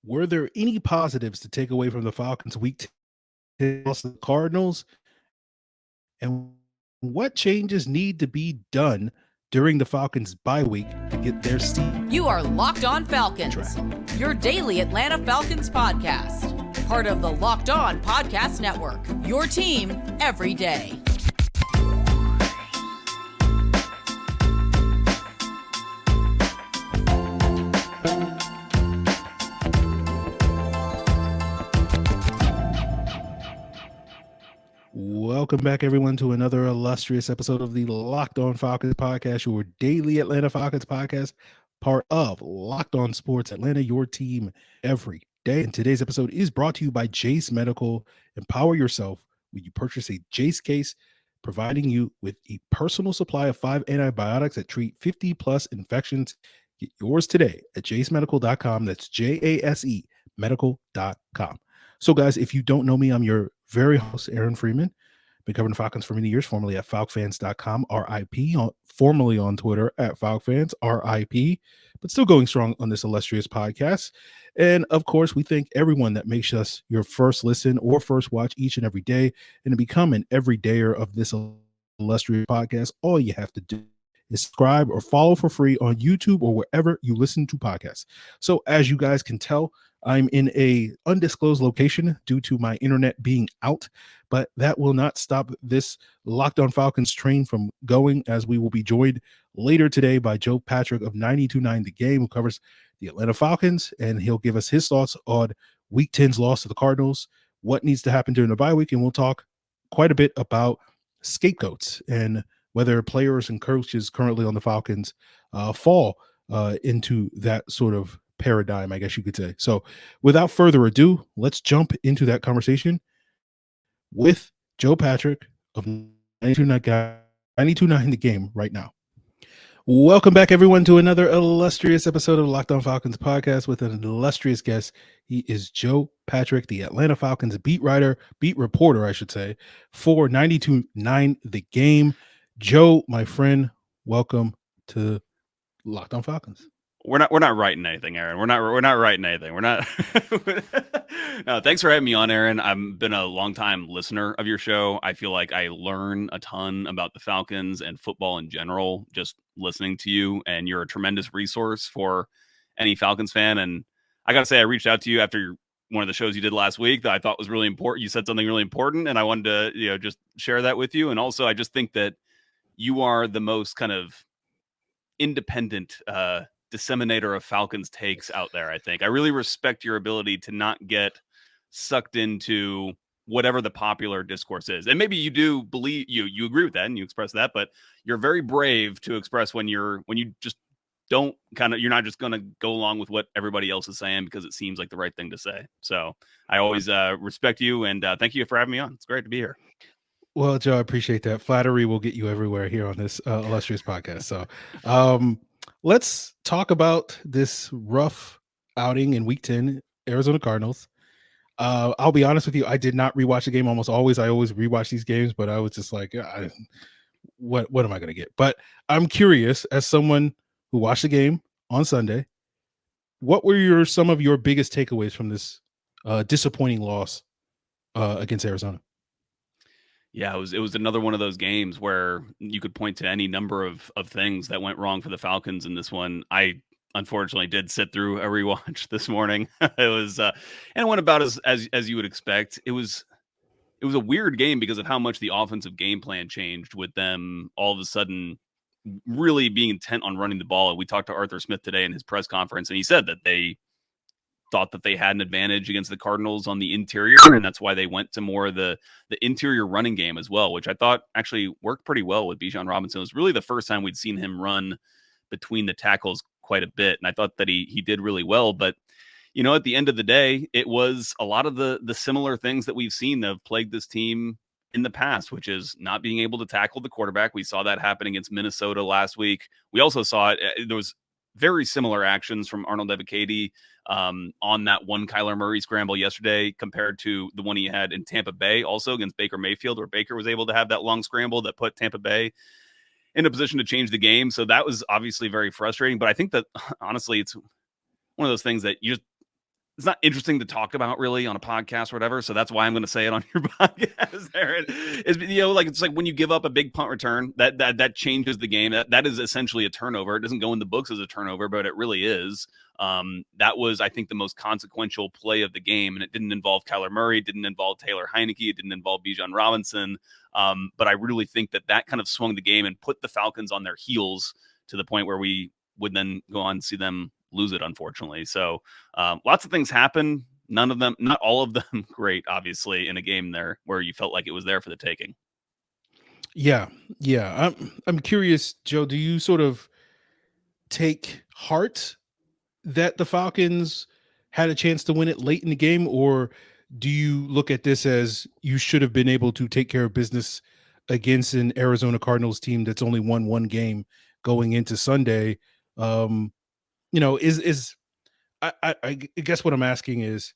Were there any positives to take away from the Falcons' week 10 loss to the Cardinals? And what changes need to be done during the Falcons' bye week to get their season? You are Locked On Falcons, track? Your daily Atlanta Falcons podcast. Part of the Locked On Podcast Network, your team every day. Welcome back, everyone, to another illustrious episode of the Locked On Falcons podcast, your daily Atlanta Falcons podcast, part of Locked On Sports Atlanta, your team every day. And today's episode is brought to you by Jase Medical. Empower yourself when you purchase a Jase case, providing you with a personal supply of 5 antibiotics that treat 50 plus infections. Get yours today at jasemedical.com. That's JASE medical.com. So, guys, if you don't know me, I'm your very host, Aaron Freeman. Been covering the Falcons for many years, formerly at falcfans.com, RIP, formerly on Twitter at falcfans, RIP, but still going strong on this illustrious podcast. And, of course, we thank everyone that makes us your first listen or first watch each and every day. And to become an everydayer of this illustrious podcast, all you have to do is subscribe or follow for free on YouTube or wherever you listen to podcasts. So, as you guys can tell, I'm in a undisclosed location due to my internet being out, but that will not stop this Locked On Falcons train from going, as we will be joined later today by Joe Patrick of 92.9 The Game, who covers the Atlanta Falcons, and he'll give us his thoughts on Week 10's loss to the Cardinals, what needs to happen during the bye week, and we'll talk quite a bit about scapegoats and whether players and coaches currently on the Falcons fall into that sort of paradigm, I guess you could say. So without further ado, let's jump into that conversation with Joe Patrick of 92.9 The Game right now. Welcome back, everyone, to another illustrious episode of Locked On Falcons podcast with an illustrious guest. He is Joe Patrick, the Atlanta Falcons beat reporter, I should say, for 92.9 The Game. Joe, my friend, welcome to Locked On Falcons. We're not writing anything, Aaron. We're not writing anything. We're not. No, thanks for having me on, Aaron. I've been a longtime listener of your show. I feel like I learn a ton about the Falcons and football in general just listening to you, and you're a tremendous resource for any Falcons fan. And I got to say, I reached out to you after one of the shows you did last week that I thought was really important. You said something really important, and I wanted to, just share that with you. And also, I just think that you are the most kind of independent disseminator of Falcons takes out there. I think I really respect your ability to not get sucked into whatever the popular discourse is. And maybe you do believe you agree with that and you express that, but you're very brave to express when you just don't you're not just going to go along with what everybody else is saying because it seems like the right thing to say. So I always respect you, and thank you for having me on. It's great to be here. Well, Joe, I appreciate that. Flattery will get you everywhere here on this illustrious podcast. So let's talk about this rough outing in Week 10, Arizona Cardinals. I'll be honest with you, I did not rewatch the game. I always rewatch these games, but I was just like, what am I going to get? But I'm curious, as someone who watched the game on Sunday, what were some of your biggest takeaways from this disappointing loss against Arizona? Yeah, it was another one of those games where you could point to any number of things that went wrong for the Falcons in this one. I unfortunately did sit through a rewatch this morning. It was and it went about as you would expect. It was a weird game because of how much the offensive game plan changed with them all of a sudden really being intent on running the ball. And we talked to Arthur Smith today in his press conference, and he said that they thought that they had an advantage against the Cardinals on the interior, and that's why they went to more of the interior running game as well, which I thought actually worked pretty well with Bijan Robinson. It was really the first time we'd seen him run between the tackles quite a bit, and I thought that he did really well. But at the end of the day, it was a lot of the similar things that we've seen that have plagued this team in the past, which is not being able to tackle the quarterback. We saw that happen against Minnesota last week. We also saw it. There was very similar actions from Arnold Ebiketie on that one Kyler Murray scramble yesterday compared to the one he had in Tampa Bay, also against Baker Mayfield, where Baker was able to have that long scramble that put Tampa Bay in a position to change the game. So that was obviously very frustrating. But I think that honestly, it's one of those things that it's not interesting to talk about really on a podcast or whatever. So that's why I'm going to say it on your podcast, Aaron. Is, like it's like when you give up a big punt return, that changes the game. That is essentially a turnover. It doesn't go in the books as a turnover, but it really is. That was, I think, the most consequential play of the game, and it didn't involve Kyler Murray, it didn't involve Taylor Heineke, it didn't involve Bijan Robinson. But I really think that kind of swung the game and put the Falcons on their heels to the point where we would then go on to see them lose it, unfortunately. So lots of things happen. Not all of them great, obviously, in a game there where you felt like it was there for the taking. Yeah. I'm curious, Joe, do you sort of take heart that the Falcons had a chance to win it late in the game, or do you look at this as you should have been able to take care of business against an Arizona Cardinals team that's only won one game going into Sunday? I guess what I'm asking is,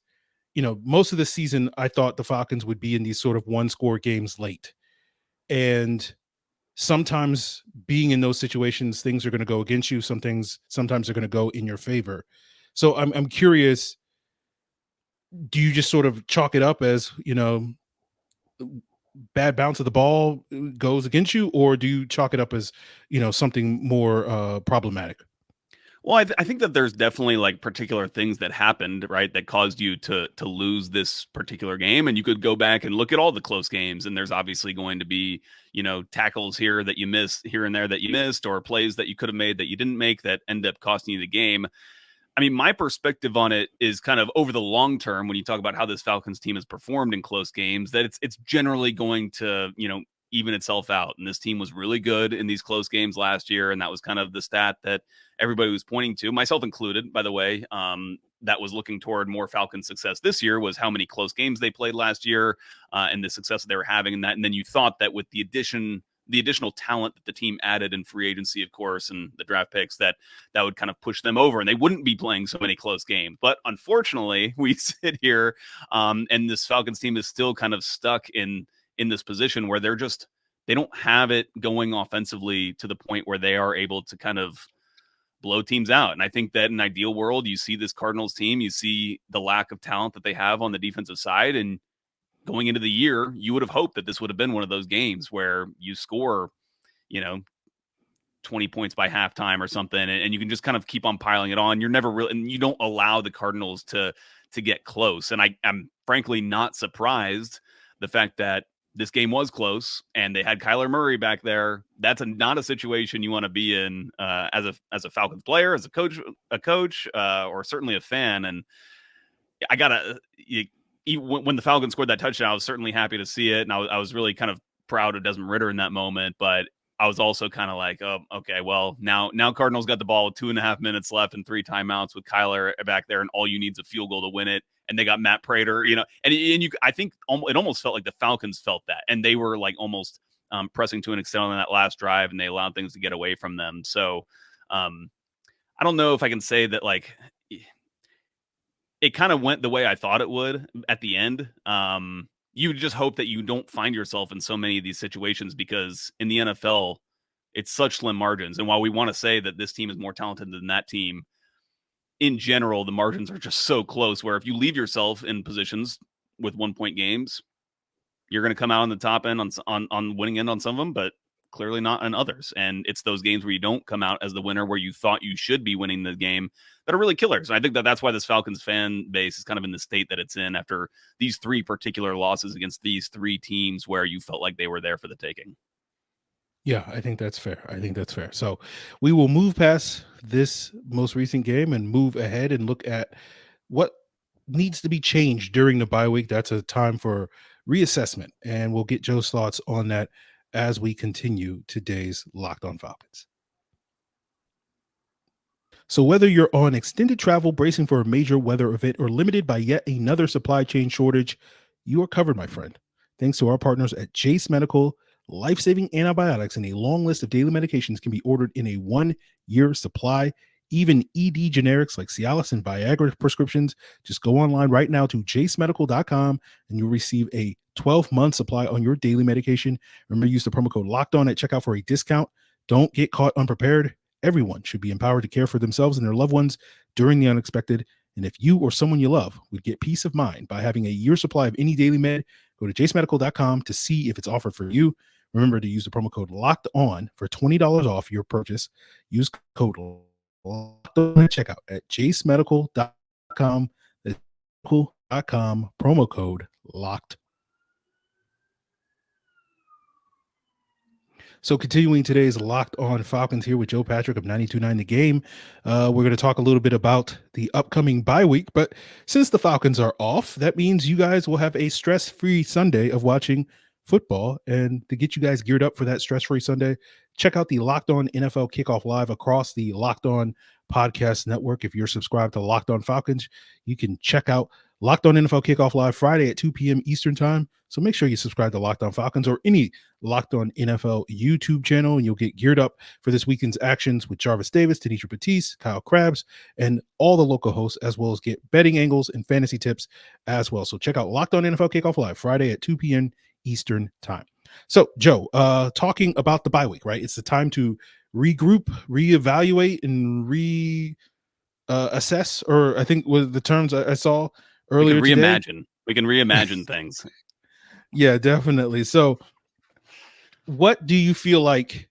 most of the season, I thought the Falcons would be in these sort of one-score games late. And sometimes being in those situations, things are going to go against you. Sometimes are going to go in your favor. So I'm curious, do you just sort of chalk it up as, bad bounce of the ball goes against you, or do you chalk it up as, something more problematic? Well, I think that there's definitely like particular things that happened, right, that caused you to lose this particular game. And you could go back and look at all the close games, and there's obviously going to be, tackles here that you miss here and there that you missed, or plays that you could have made that you didn't make that end up costing you the game. I mean, my perspective on it is kind of over the long term when you talk about how this Falcons team has performed in close games, that it's generally going to, even itself out. And this team was really good in these close games last year. And that was kind of the stat that everybody was pointing to, myself included, by the way, that was looking toward more Falcons success this year, was how many close games they played last year and the success that they were having in that. And then you thought that with the additional talent that the team added in free agency, of course, and the draft picks, that would kind of push them over and they wouldn't be playing so many close games. But unfortunately, we sit here and this Falcons team is still kind of stuck in this position where they don't have it going offensively to the point where they are able to kind of blow teams out. And I think that in an ideal world, you see this Cardinals team, you see the lack of talent that they have on the defensive side, and going into the year, you would have hoped that this would have been one of those games where you score, 20 points by halftime or something, and you can just kind of keep on piling it on. You're never really, and you don't allow the Cardinals to get close. And I'm frankly not surprised the fact that this game was close and they had Kyler Murray back there. That's not a situation you want to be in as a Falcons player, as a coach, or certainly a fan. And I when the Falcons scored that touchdown, I was certainly happy to see it. And I was really kind of proud of Desmond Ridder in that moment, but I was also kind of like, oh, okay, well, now Cardinals got the ball with 2.5 minutes left and 3 timeouts with Kyler back there, and all you need is a field goal to win it. And they got Matt Prater, I think it almost felt like the Falcons felt that, and they were like almost pressing to an extent on that last drive, and they allowed things to get away from them. So I don't know if I can say that like it kind of went the way I thought it would at the end. You just hope that you don't find yourself in so many of these situations, because in the NFL, it's such slim margins. And while we want to say that this team is more talented than that team, in general, the margins are just so close where if you leave yourself in positions with 1-point games, you're going to come out on the top end on winning end on some of them, but clearly not on others. And it's those games where you don't come out as the winner, where you thought you should be winning the game, that are really killers. And I think that's why this Falcons fan base is kind of in the state that it's in after these 3 particular losses against these 3 teams where you felt like they were there for the taking. Yeah, I think that's fair. So we will move past this most recent game and move ahead and look at what needs to be changed during the bye week. That's a time for reassessment, and we'll get Joe's thoughts on that as we continue today's Locked On Falcons. So whether you're on extended travel, bracing for a major weather event, or limited by yet another supply chain shortage, you are covered, my friend. Thanks to our partners at Jase Medical, life-saving antibiotics and a long list of daily medications can be ordered in a 1-year supply. Even ED generics like Cialis and Viagra prescriptions. Just go online right now to jasemedical.com and you'll receive a 12-month supply on your daily medication. Remember, use the promo code LOCKEDON at checkout for a discount. Don't get caught unprepared. Everyone should be empowered to care for themselves and their loved ones during the unexpected. And if you or someone you love would get peace of mind by having a year's supply of any daily med, go to jasemedical.com to see if it's offered for you. Remember to use the promo code Locked On for $20 off your purchase. Use code Locked On at checkout at jasemedical.com. That's medical.com, promo code Locked. So continuing today's Locked On Falcons here with Joe Patrick of 92.9 The Game. We're going to talk a little bit about the upcoming bye week, but since the Falcons are off, that means you guys will have a stress-free Sunday of watching football. And to get you guys geared up for that stress-free Sunday, check out the Locked On NFL Kickoff Live across the Locked On Podcast Network. If you're subscribed to Locked On Falcons, you can check out Locked On NFL Kickoff Live Friday at 2 p.m. Eastern Time. So make sure you subscribe to Locked On Falcons or any Locked On NFL YouTube channel, and you'll get geared up for this weekend's actions with Jarvis Davis, Tanisha Batiste, Kyle Krabs, and all the local hosts, as well as get betting angles and fantasy tips as well. So check out Locked On NFL Kickoff Live Friday at 2 p.m. Eastern Time. So, Joe, talking about the bye week, right? It's the time to regroup, reevaluate, and assess, or I think was the terms I saw earlier we can reimagine. today. We can reimagine things. Yeah, definitely. So what do you feel like,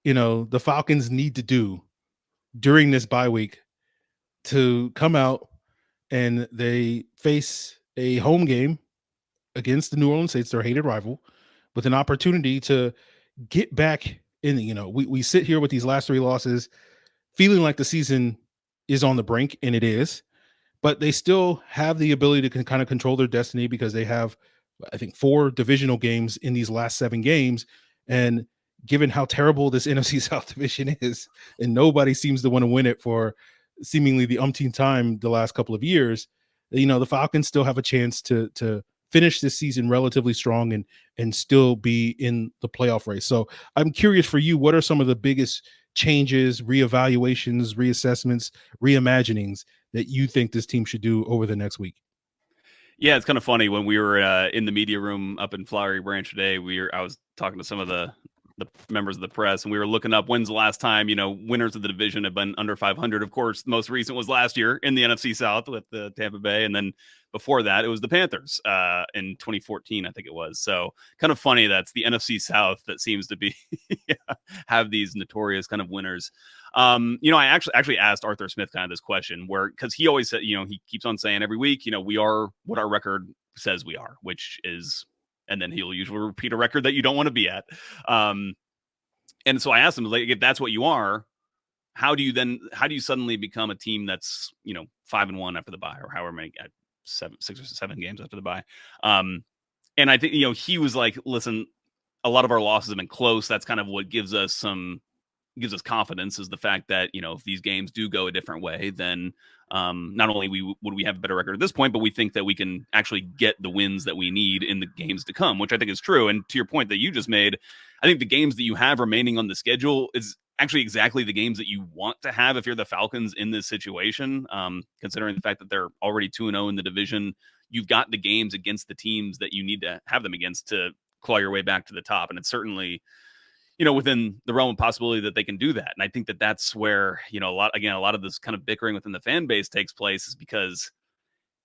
the Falcons need to do during this bye week to come out and they face a home game against the New Orleans Saints, their hated rival, with an opportunity to get back in? We sit here with these last three losses feeling like the season is on the brink, and it is, but they still have the ability to kind of control their destiny because they have, I think, 4 divisional games in these last 7 games. And given how terrible this NFC South division is, and nobody seems to want to win it for seemingly the umpteenth time the last couple of years, the Falcons still have a chance to finish this season relatively strong and still be in the playoff race. So I'm curious for you, what are some of the biggest changes, reevaluations, reassessments, reimaginings that you think this team should do over the next week? Yeah, it's kind of funny when we were in the media room up in Flowery Branch today. I was talking to some of the members of the press, and we were looking up when's the last time winners of the division have been under 500. Of course, the most recent was last year in the NFC South with the Tampa Bay, and then before that it was the Panthers in 2014, I think it was. So kind of funny that's the NFC South that seems to be have these notorious kind of winners. I actually asked Arthur Smith kind of this question because he always said, he keeps on saying every week, we are what our record says we are, which is, and then he'll usually repeat a record that you don't want to be at. And so I asked him, like, if that's what you are, how do you suddenly become a team that's, 5-1 after the bye, or however many, 6 or 7 games after the bye? And I think, he was like, listen, a lot of our losses have been close. That's kind of what gives us confidence, is the fact that, if these games do go a different way, then not only would we have a better record at this point, but we think that we can actually get the wins that we need in the games to come, which I think is true. And to your point that you just made, I think the games that you have remaining on the schedule is actually exactly the games that you want to have if you're the Falcons in this situation, considering the fact that they're already 2-0 in the division. You've got the games against the teams that you need to have them against to claw your way back to the top. And it's certainly, within the realm of possibility that they can do that. And I think that that's where, a lot of this kind of bickering within the fan base takes place, is because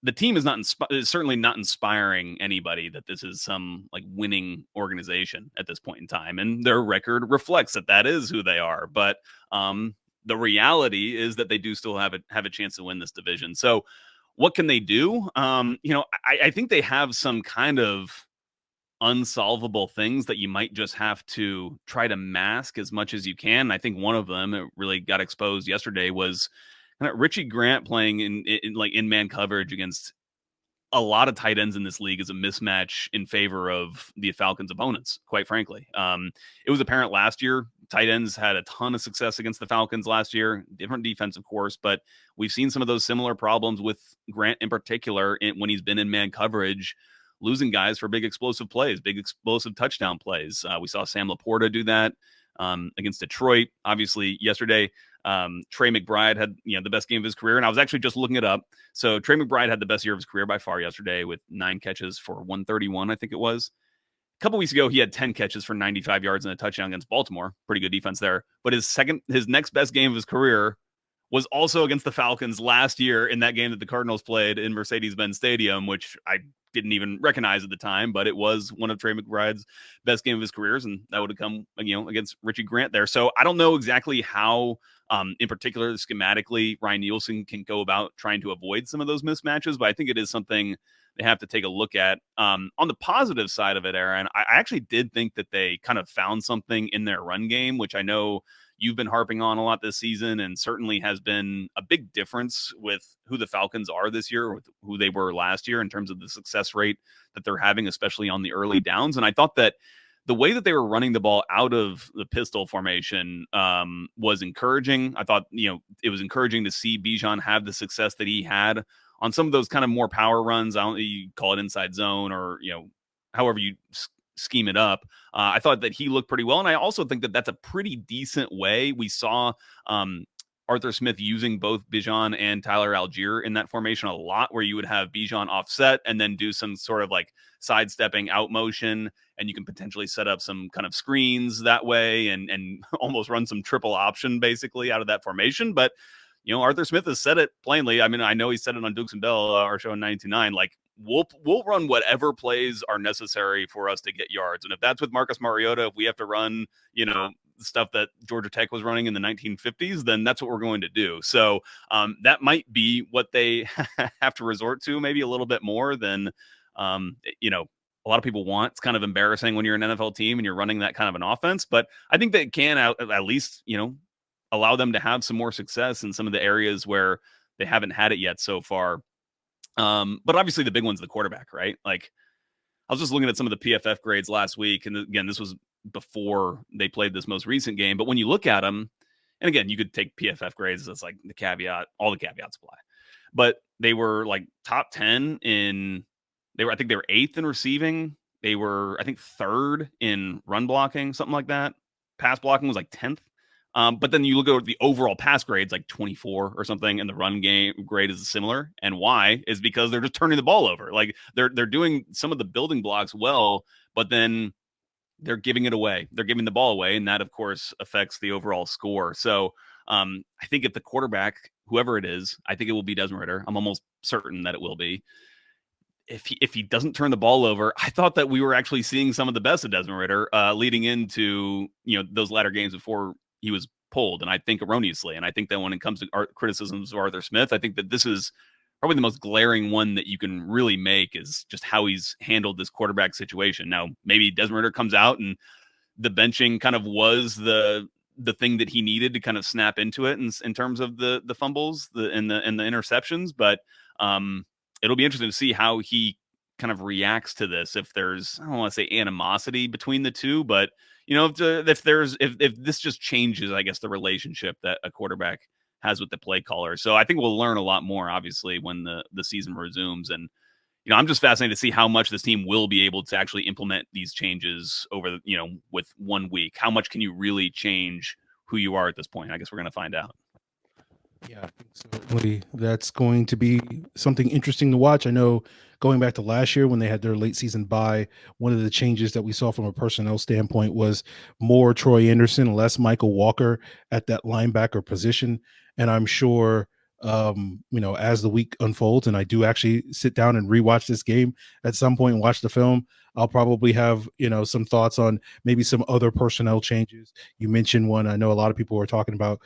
the team is certainly not inspiring anybody that this is some like winning organization at this point in time. And their record reflects that is who they are. But the reality is that they do still have a chance to win this division. So what can they do? I think they have some kind of unsolvable things that you might just have to try to mask as much as you can. I think one of them that really got exposed yesterday was Richie Grant playing in man coverage against a lot of tight ends in this league is a mismatch in favor of the Falcons' opponents, quite frankly. It was apparent last year. Tight ends had a ton of success against the Falcons last year. Different defense, of course, but we've seen some of those similar problems with Grant in particular when he's been in man coverage, losing guys for big explosive plays, big explosive touchdown plays. We saw Sam Laporta do that against Detroit. Obviously, yesterday, Trey McBride had the best game of his career, and I was actually just looking it up. So Trey McBride had the best year of his career by far yesterday with 9 catches for 131, I think it was. A couple weeks ago, he had 10 catches for 95 yards and a touchdown against Baltimore. Pretty good defense there. But his next best game of his career was also against the Falcons last year in that game that the Cardinals played in Mercedes-Benz Stadium, which I didn't even recognize at the time, but it was one of Trey McBride's best game of his careers, and that would have come, against Richie Grant there. So I don't know exactly how, in particular, schematically, Ryan Nielsen can go about trying to avoid some of those mismatches, but I think it is something they have to take a look at. On the positive side of it, Aaron, I actually did think that they kind of found something in their run game, which I know you've been harping on a lot this season, and certainly has been a big difference with who the Falcons are this year, with who they were last year in terms of the success rate that they're having, especially on the early downs. And I thought that the way that they were running the ball out of the pistol formation was encouraging. I thought, it was encouraging to see Bijan have the success that he had on some of those kind of more power runs. You call it inside zone or, however you scheme it up. I thought that he looked pretty well. And I also think that that's a pretty decent way. We saw Arthur Smith using both Bijan and Tyler Algier in that formation a lot, where you would have Bijan offset and then do some sort of like sidestepping out motion. And you can potentially set up some kind of screens that way and almost run some triple option basically out of that formation. But, Arthur Smith has said it plainly. I mean, I know he said it on Dukes and Bell, our show in 929, like, we'll run whatever plays are necessary for us to get yards. And if that's with Marcus Mariota, if we have to run, stuff that Georgia Tech was running in the 1950s, then that's what we're going to do. So that might be what they have to resort to, maybe a little bit more than, a lot of people want. It's kind of embarrassing when you're an NFL team and you're running that kind of an offense, but I think that it can at least, allow them to have some more success in some of the areas where they haven't had it yet so far. But obviously the big one's the quarterback, right? Like, I was just looking at some of the PFF grades last week, and again, this was before they played this most recent game. But when you look at them, and again, you could take PFF grades as like the caveat, all the caveats apply. But they were like top 10 I think they were 8th in receiving. They were, I think, 3rd in run blocking, something like that. Pass blocking was like 10th. But then you look at the overall pass grades, like 24 or something, and the run game grade is similar. And why is because they're just turning the ball over. Like they're doing some of the building blocks well, but then they're giving it away. They're giving the ball away, and that of course affects the overall score. So I think if the quarterback, whoever it is, I think it will be Desmond Ridder. I'm almost certain that it will be. If he doesn't turn the ball over, I thought that we were actually seeing some of the best of Desmond Ridder leading into those latter games before he was pulled, and I think erroneously. And I think that when it comes to criticisms of Arthur Smith, I think that this is probably the most glaring one that you can really make, is just how he's handled this quarterback situation. Now, maybe Desmond Ridder comes out and the benching kind of was the thing that he needed to kind of snap into it in terms of the fumbles and the interceptions. But it'll be interesting to see how he kind of reacts to this. If there's, I don't want to say animosity between the two, but if this just changes, I guess, the relationship that a quarterback has with the play caller. So I think we'll learn a lot more, obviously, when the season resumes. And, I'm just fascinated to see how much this team will be able to actually implement these changes over, with 1 week. How much can you really change who you are at this point? I guess we're going to find out. Yeah, I think certainly that's going to be something interesting to watch. I know going back to last year when they had their late season bye, one of the changes that we saw from a personnel standpoint was more Troy Anderson, less Michael Walker at that linebacker position. And I'm sure, as the week unfolds, and I do actually sit down and rewatch this game at some point and watch the film, I'll probably have, some thoughts on maybe some other personnel changes. You mentioned one. I know a lot of people are talking about,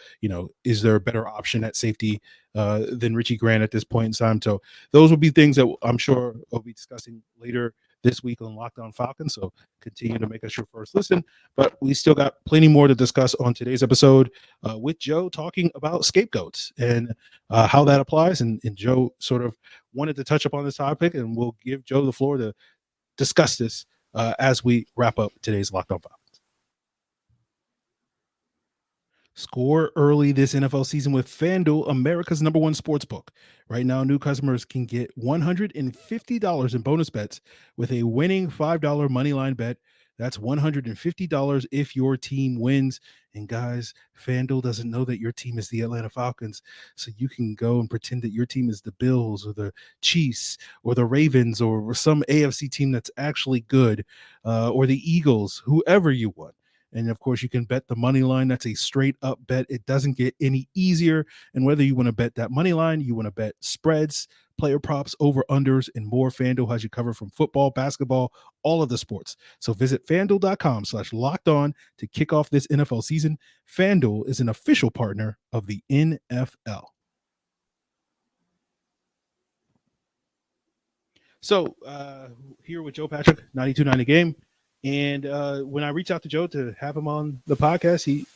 is there a better option at safety than Richie Grant at this point in time? So those will be things that I'm sure we'll be discussing later this week on Locked On Falcons. So continue to make us your first listen. But we still got plenty more to discuss on today's episode with Joe talking about scapegoats and how that applies. And Joe sort of wanted to touch upon this topic, and we'll give Joe the floor to discuss this as we wrap up today's Locked On Falcons. Score early this NFL season with FanDuel, America's #1 sportsbook. Right now, new customers can get $150 in bonus bets with a winning $5 moneyline bet. That's $150 if your team wins. And guys, FanDuel doesn't know that your team is the Atlanta Falcons, so you can go and pretend that your team is the Bills or the Chiefs or the Ravens or some AFC team that's actually good, or the Eagles, whoever you want. And of course, you can bet the money line. That's a straight up bet. It doesn't get any easier. And whether you want to bet that money line, you want to bet spreads, player props, over unders, and more, FanDuel has you covered from football, basketball, all of the sports. So visit FanDuel.com/locked on to kick off this NFL season. FanDuel is an official partner of the NFL. So here with Joe Patrick, 92.9 The Game. And when I reached out to Joe to have him on the podcast, he,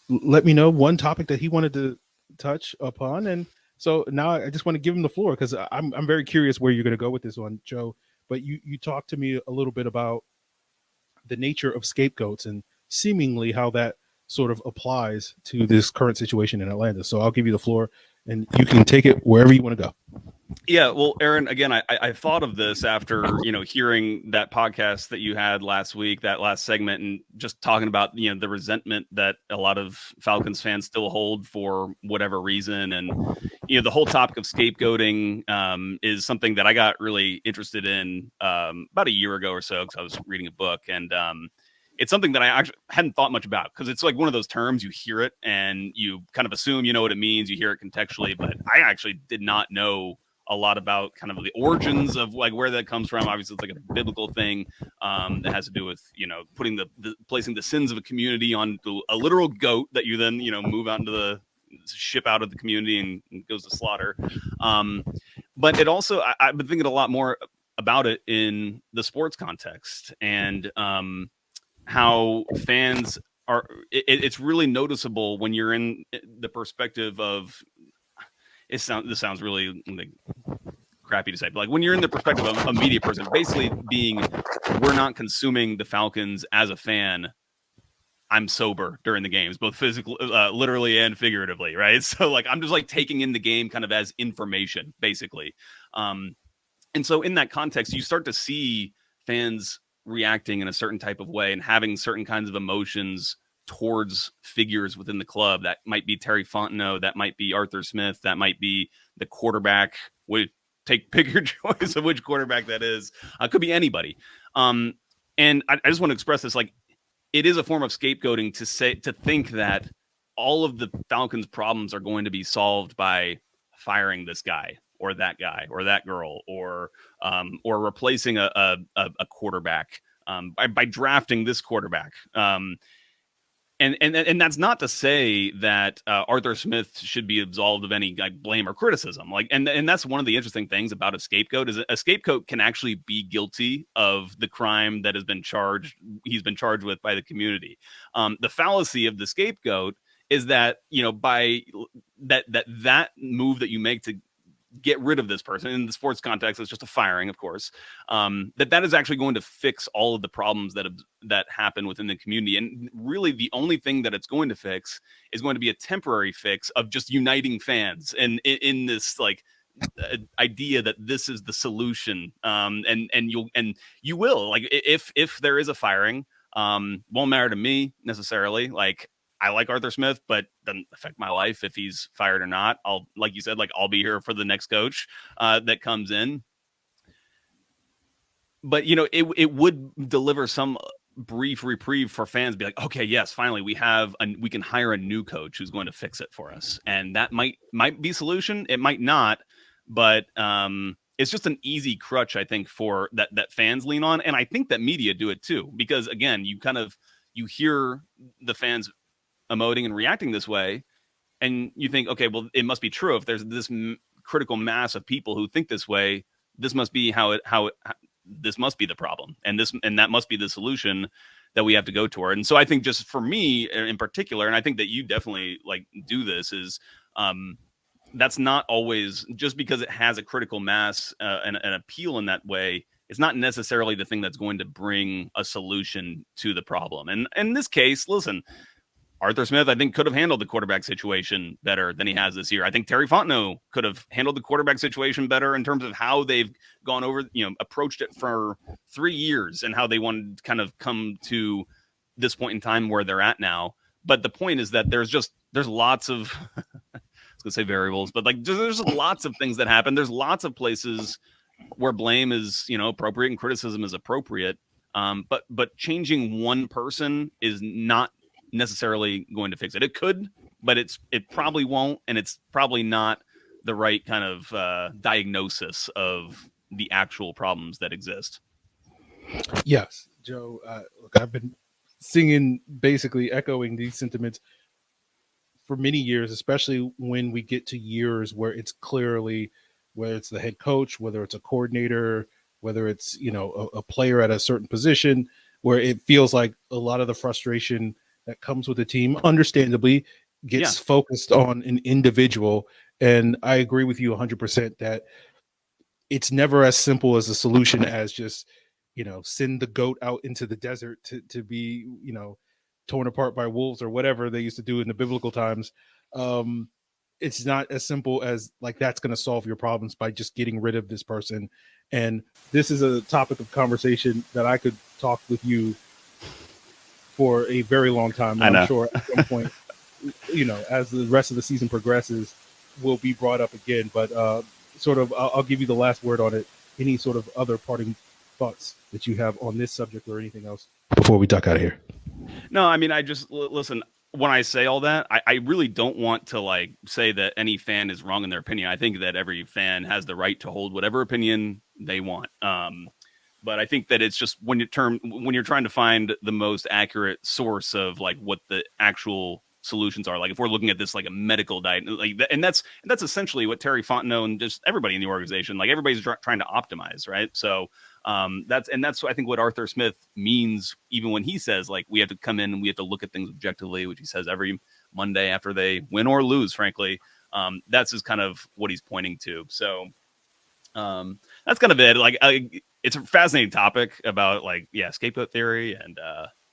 let me know one topic that he wanted to touch upon. And so now I just want to give him the floor because I'm very curious where you're going to go with this one, Joe. But you talked to me a little bit about the nature of scapegoats and seemingly how that sort of applies to this current situation in Atlanta. So I'll give you the floor and you can take it wherever you want to go. Yeah, well, Aaron, again, I thought of this after, hearing that podcast that you had last week, that last segment, and just talking about, the resentment that a lot of Falcons fans still hold for whatever reason. And, the whole topic of scapegoating is something that I got really interested in about a year ago or so because I was reading a book. And it's something that I actually hadn't thought much about because it's like one of those terms, you hear it and you kind of assume you know what it means, you hear it contextually, but I actually did not know a lot about kind of the origins of like where that comes from. Obviously, it's like a biblical thing that has to do with putting placing the sins of a community on a literal goat that you then move out into the ship out of the community and goes to slaughter. But it also I've been thinking a lot more about it in the sports context and how fans are. It's really noticeable when you're in the perspective of. This sounds really crappy to say, but like when you're in the perspective of a media person, basically being, we're not consuming the Falcons as a fan. I'm sober during the games, both physically, literally and figuratively, right? So like I'm just like taking in the game kind of as information, basically. And so in that context, you start to see fans reacting in a certain type of way and having certain kinds of emotions towards figures within the club. That might be Terry Fontenot, that might be Arthur Smith, that might be the quarterback. Pick your choice of which quarterback that is. Could be anybody. And I just want to express this, like it is a form of scapegoating to think that all of the Falcons' problems are going to be solved by firing this guy or that girl or replacing a quarterback by drafting this quarterback. And that's not to say that Arthur Smith should be absolved of any blame or criticism. And that's one of the interesting things about a scapegoat is a scapegoat can actually be guilty of the crime that he's been charged with by the community. The fallacy of the scapegoat is that by that move that you make to get rid of this person in the sports context, it's just a firing, of course, that is actually going to fix all of the problems that happen within the community. And really the only thing that it's going to fix is going to be a temporary fix of just uniting fans and in this idea that this is the solution. And you will, like, if there is a firing, won't matter to me necessarily. Like, I like Arthur Smith, but doesn't affect my life if he's fired or not. I'll be here for the next coach that comes in. But it would deliver some brief reprieve for fans. Be like, okay, yes, finally we can hire a new coach who's going to fix it for us, and that might be a solution. It might not, but it's just an easy crutch, I think, for that fans lean on, and I think that media do it too, because again, you hear the fans emoting and reacting this way, and you think, okay, well, it must be true. If there's this critical mass of people who think this way, this must be this must be the problem, and that must be the solution that we have to go toward. And so I think, just for me in particular, and I think that you definitely do this, is that's not always, just because it has a critical mass and an appeal in that way, it's not necessarily the thing that's going to bring a solution to the problem. And in this case, listen, Arthur Smith, I think, could have handled the quarterback situation better than he has this year. I think Terry Fontenot could have handled the quarterback situation better in terms of how they've gone over, approached it for 3 years and how they wanted to kind of come to this point in time where they're at now. But the point is that there's lots of, I was going to say variables, but there's lots of things that happen. There's lots of places where blame is, appropriate and criticism is appropriate. But changing one person is not necessarily going to fix it. It could, but it probably won't, and it's probably not the right kind of diagnosis of the actual problems that exist. Yes, Joe. Look, I've been singing, basically echoing these sentiments for many years, especially when we get to years where it's clearly, whether it's the head coach, whether it's a coordinator, whether it's a player at a certain position, where it feels like a lot of the frustration that comes with the team, understandably, gets focused on an individual. And I agree with you 100% that it's never as simple as a solution as just send the goat out into the desert to be torn apart by wolves or whatever they used to do in the biblical times. It's not as simple as like that's going to solve your problems by just getting rid of this person. And this is a topic of conversation that I could talk with you for a very long time. I'm sure at some point, as the rest of the season progresses, will be brought up again. But I'll give you the last word on it. Any sort of other parting thoughts that you have on this subject or anything else before we duck out of here? No, I mean, I just listen. When I say all that, I really don't want to say that any fan is wrong in their opinion. I think that every fan has the right to hold whatever opinion they want. But I think that it's just when you're trying to find the most accurate source of what the actual solutions are. Like if we're looking at this like a medical diet, and that's essentially what Terry Fontenot and just everybody in the organization, everybody's trying to optimize, right? So that's I think what Arthur Smith means, even when he says we have to come in and we have to look at things objectively, which he says every Monday after they win or lose, frankly. That's kind of what he's pointing to. So that's kind of it. It's a fascinating topic about scapegoat theory and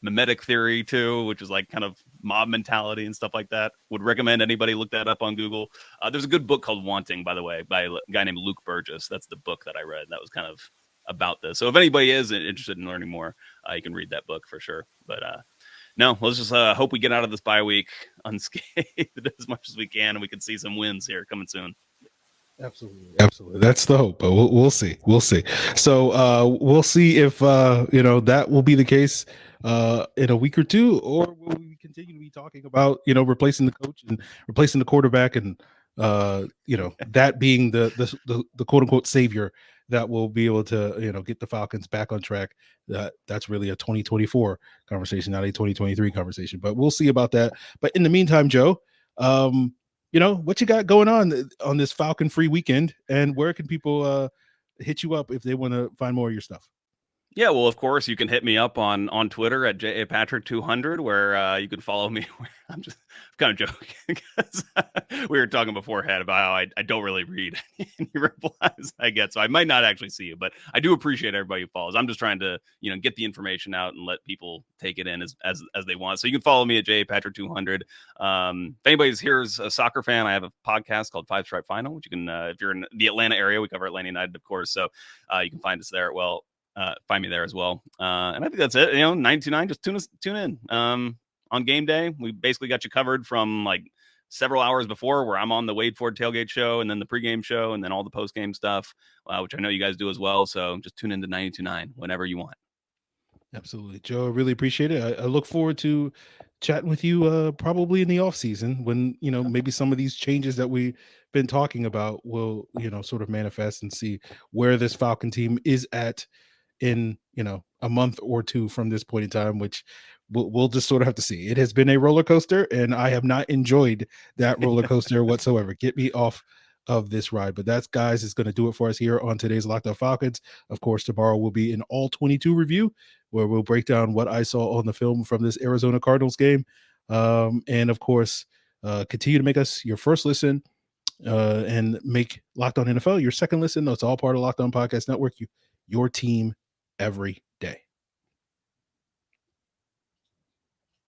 mimetic theory too, which is kind of mob mentality and stuff like that. Would recommend anybody look that up on Google. There's a good book called Wanting, by the way, by a guy named Luke Burgess. That's the book that I read. That was kind of about this. So if anybody is interested in learning more, you can read that book for sure. But no, let's just hope we get out of this bye week unscathed as much as we can, and we can see some wins here coming soon. Absolutely. That's the hope, but we'll see. So we'll see if that will be the case in a week or two, or will we continue to be talking about replacing the coach and replacing the quarterback and that being the quote unquote savior that will be able to get the Falcons back on track. That's really a 2024 conversation, not a 2023 conversation, but we'll see about that. But in the meantime, Joe, what you got going on this Falcon free weekend, and where can people hit you up if they want to find more of your stuff? Yeah, well, of course, you can hit me up on Twitter at JAPatrick200, where you can follow me. I'm kind of joking because we were talking beforehand about how I don't really read any replies I get, so I might not actually see you, but I do appreciate everybody who follows. I'm just trying to get the information out and let people take it in as they want. So you can follow me at JAPatrick200. If anybody's here is a soccer fan, I have a podcast called Five Stripe Final, which you can if you're in the Atlanta area, we cover Atlanta United, of course, so you can find us there. Find me there as well. And I think that's it. 929, just tune in. On game day, we basically got you covered from several hours before, where I'm on the Wade Ford tailgate show, and then the pregame show, and then all the postgame stuff, which I know you guys do as well. So just tune in to 929 whenever you want. Absolutely, Joe. I really appreciate it. I look forward to chatting with you probably in the off season when maybe some of these changes that we've been talking about will sort of manifest, and see where this Falcon team is at in a month or two from this point in time, which we'll just sort of have to see. It has been a roller coaster, and I have not enjoyed that roller coaster whatsoever. Get me off of this ride. But that's, guys, is going to do it for us here on today's Locked On Falcons. Of course, tomorrow will be an all 22 review, where we'll break down what I saw on the film from this Arizona Cardinals game, and of course continue to make us your first listen, and make Locked On NFL your second listen. It's all part of Locked On Podcast Network, your team every